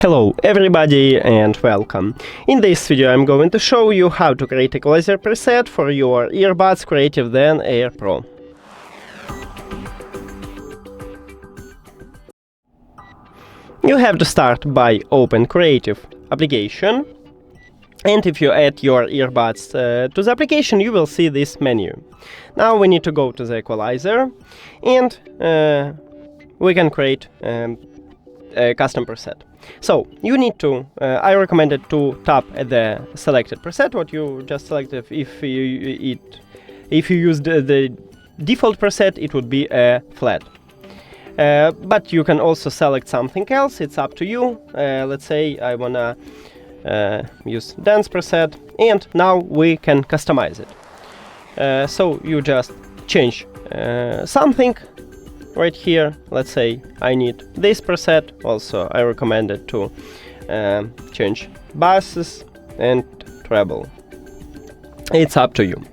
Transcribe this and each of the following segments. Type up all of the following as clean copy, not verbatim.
Hello everybody and welcome. In this video I'm going to show you how to create Equalizer preset for your Earbuds CREATIVE Zen Air Pro. You have to start by open Creative application, and if you add your earbuds to the application you will see this menu. Now we need to go to the Equalizer and we can create a custom preset. So you need to, I recommend it to tap at the selected preset, what you just selected. If you use the default preset, it would be a flat. But you can also select something else, it's up to you. Let's say I wanna use dance preset, and now we can customize it. So you just change something right here. Let's say I need this preset. Also I recommend it to change basses and treble. It's up to you.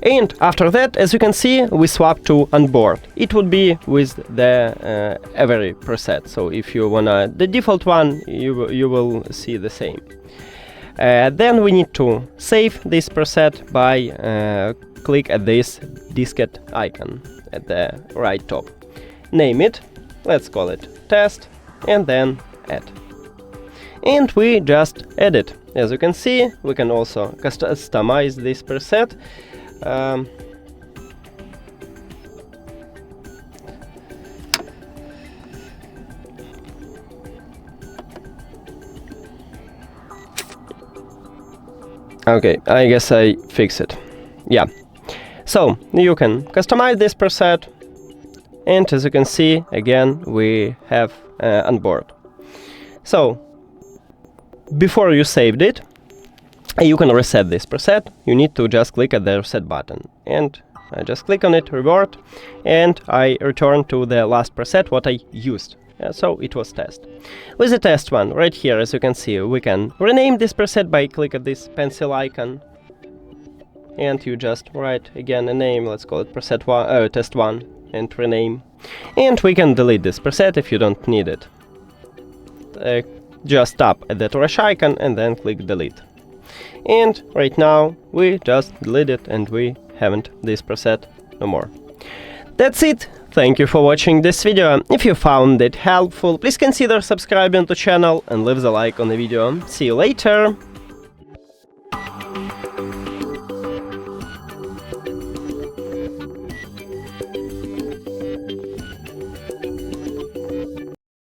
And after that, as you can see, we swap to onboard. It would be with the every preset. So if you wanna the default one, you will see the same. Then we need to save this preset by click at this diskette icon at the right top. Name it, let's call it test, and then add. And we just add it. As you can see, we can also customize this preset. Okay, I guess I fix it. Yeah. So you can customize this preset, and as you can see, again we have onboard. So before you saved it, you can reset this preset. You need to just click at the reset button, and I just click on it, revert, and I return to the last preset what I used. So it was test. With the test one, right here, as you can see, we can rename this preset by click at this pencil icon, and you just write again a name. Let's call it preset one, test one, and rename. And we can delete this preset if you don't need it. Just tap at the trash icon and then click delete. And right now we just delete it and we haven't this preset no more. That's it. Thank you for watching this video. If you found it helpful, please consider subscribing to the channel and leave the like on the video. See you later!